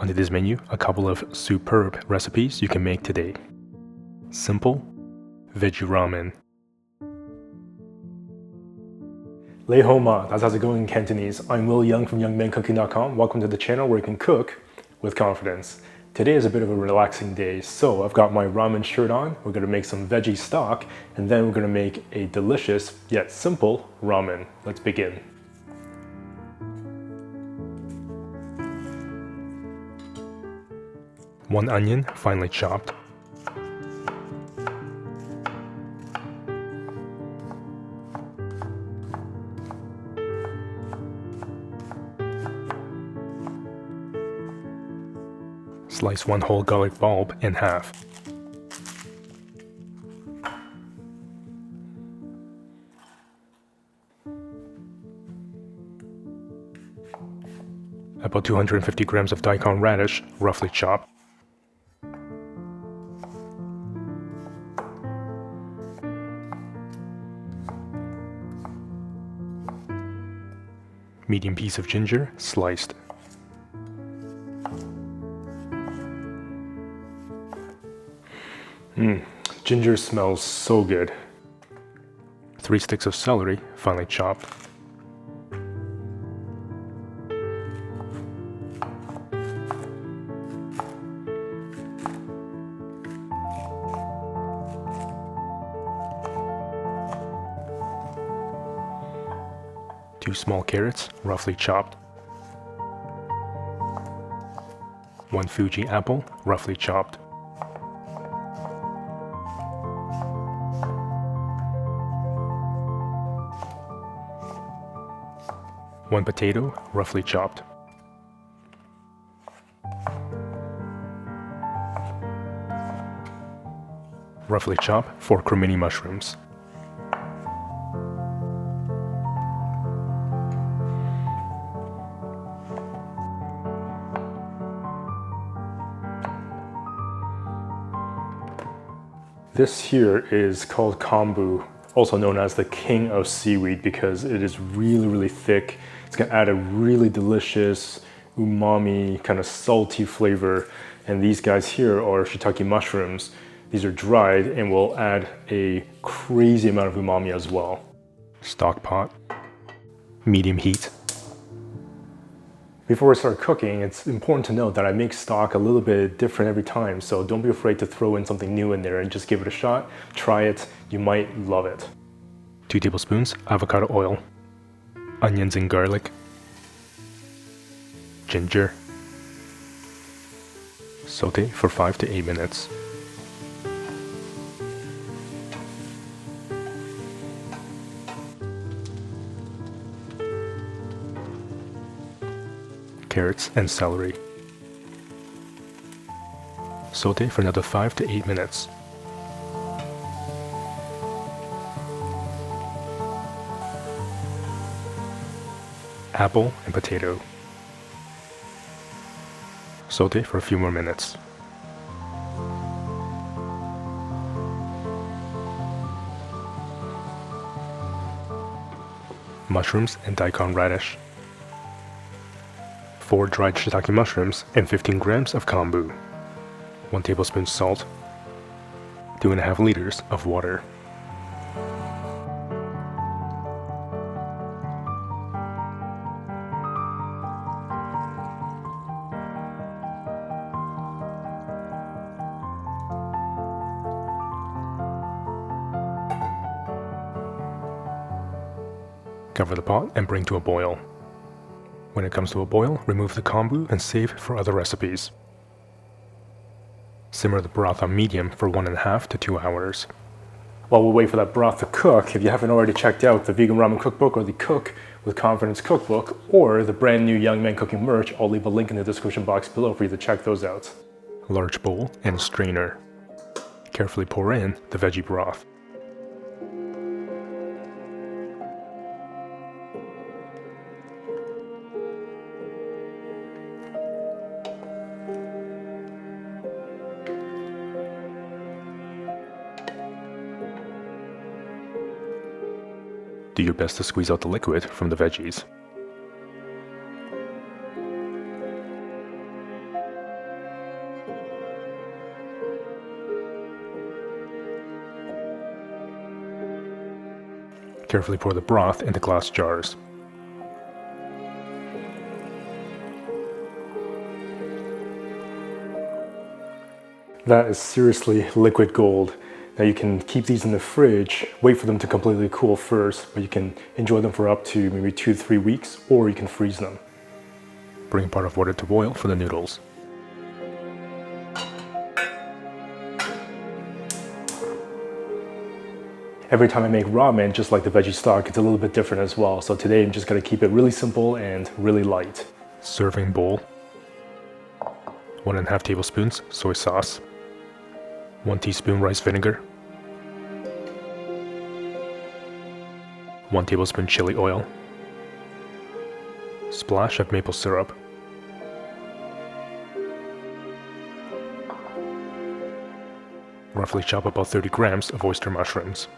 On today's menu, a couple of superb recipes you can make today. Simple veggie ramen. Lei Hou Ma, that's how's it going in Cantonese. I'm Yeung from YoungMenCooking.com. Welcome to the channel where you can cook with confidence. Today is a bit of a relaxing day, so I've got my ramen shirt on. We're going to make some veggie stock, and then we're going to make a delicious yet simple ramen. Let's begin. One onion, finely chopped. Slice one whole garlic bulb in half. About 250 grams of daikon radish, roughly chopped. Medium piece of ginger, sliced. Ginger smells so good. 3 sticks of celery, finely chopped. Two small carrots, roughly chopped. 1 fuji apple, roughly chopped. One potato, roughly chopped. Roughly chop 4 cremini mushrooms. This here is called kombu, also known as the king of seaweed, because it is really thick. It's gonna add a really delicious umami, kind of salty flavor. And these guys here are shiitake mushrooms. These are dried and will add a crazy amount of umami as well. Stock pot, medium heat. Before we start cooking, it's important to note that I make stock a little bit different every time, so don't be afraid to throw in something new in there and just give it a shot. Try it, you might love it. 2 tablespoons avocado oil, onions and garlic, ginger. Saute for 5 to 8 minutes. Carrots and celery. Saute for another 5 to 8 minutes. Apple and potato. Saute for a few more minutes. Mushrooms and daikon radish. 4 dried shiitake mushrooms and 15 grams of kombu. 1 tablespoon salt. 2.5 liters of water. Cover the pot and bring to a boil. When it comes to a boil, remove the kombu and save for other recipes. Simmer the broth on medium for 1.5 to 2 hours. While we wait for that broth to cook, if you haven't already checked out the Vegan Ramen Cookbook or the Cook with Confidence Cookbook or the brand new Young Men Cooking merch, I'll leave a link in the description box below for you to check those out. Large bowl and strainer. Carefully pour in the veggie broth. Do your best to squeeze out the liquid from the veggies. Carefully pour the broth into glass jars. That is seriously liquid gold. Now you can keep these in the fridge, wait for them to completely cool first, but you can enjoy them for up to maybe 2 to 3 weeks, or you can freeze them. Bring pot of water to boil for the noodles. Every time I make ramen, just like the veggie stock, it's a little bit different as well. So today I'm just gonna keep it really simple and really light. Serving bowl. 1.5 tablespoons soy sauce. 1 teaspoon rice vinegar. 1 tablespoon chili oil. Splash of maple syrup. Roughly chop about 30 grams of oyster mushrooms.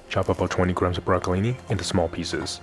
Chop about 20 grams of broccolini into small pieces.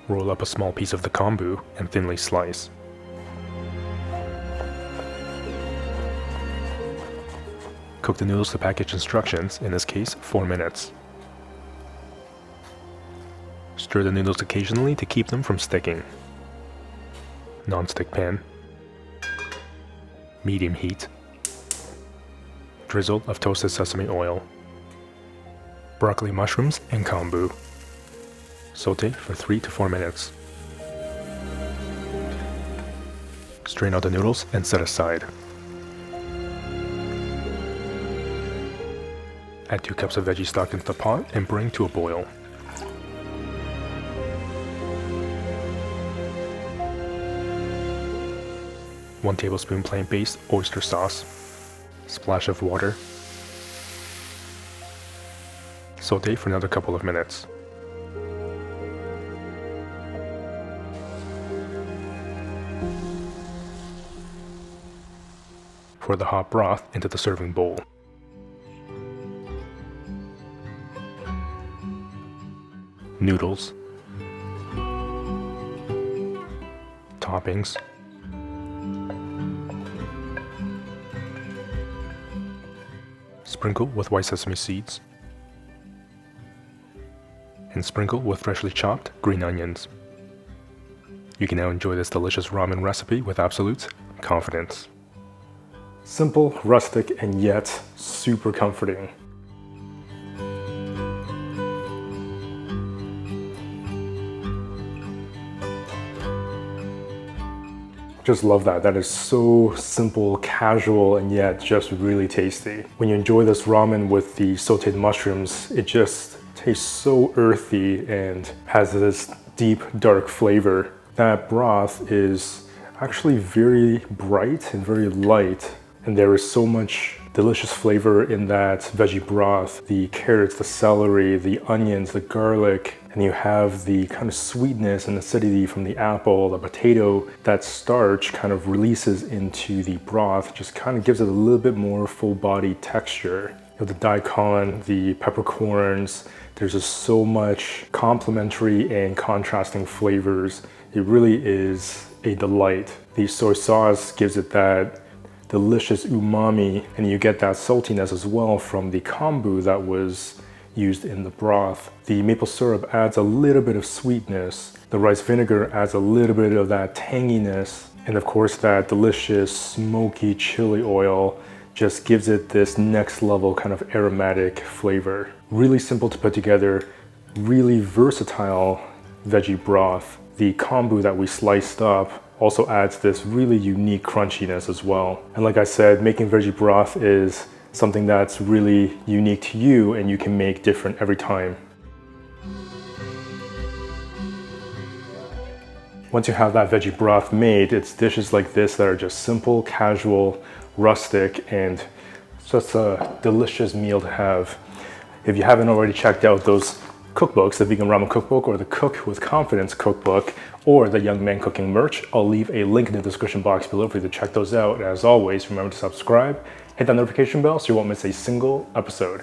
Roll up a small piece of the kombu and thinly slice. Cook the noodles to package instructions, in this case 4 minutes. Stir the noodles occasionally to keep them from sticking. Non-stick pan. Medium heat. Drizzle of toasted sesame oil. Broccoli mushrooms and kombu. Saute for 3 to 4 minutes. Strain out the noodles and set aside. Add 2 cups of veggie stock into the pot and bring to a boil. One tablespoon plant-based oyster sauce. Splash of water. Saute for another couple of minutes. Pour the hot broth into the serving bowl. Noodles. Toppings. Sprinkle with white sesame seeds. And sprinkle with freshly chopped green onions. You can now enjoy this delicious ramen recipe with absolute confidence. Simple, rustic, and yet super comforting. Just love that. That is so simple, casual, and yet just really tasty. When you enjoy this ramen with the sauteed mushrooms, it just tastes so earthy and has this deep, dark flavor. That broth is actually very bright and very light, and there is so much delicious flavor in that veggie broth. The carrots, the celery, the onions, the garlic, and you have the kind of sweetness and acidity from the apple, the potato. That starch kind of releases into the broth, just kind of gives it a little bit more full body texture. You have the daikon, the peppercorns. There's just so much complementary and contrasting flavors. It really is a delight. The soy sauce gives it that delicious umami, and you get that saltiness as well from the kombu that was used in the broth. The maple syrup adds a little bit of sweetness. The rice vinegar adds a little bit of that tanginess. And of course, that delicious smoky chili oil just gives it this next level kind of aromatic flavor. Really simple to put together, really versatile veggie broth. The kombu that we sliced up also adds this really unique crunchiness as well. And like I said, making veggie broth is something that's really unique to you and you can make different every time. Once you have that veggie broth made, it's dishes like this that are just simple, casual, rustic, and just a delicious meal to have. If you haven't already checked out those cookbooks, the Vegan Ramen Cookbook or the Cook with Confidence Cookbook or the Young Man Cooking merch, I'll leave a link in the description box below for you to check those out. And as always, remember to subscribe, hit that notification bell so you won't miss a single episode.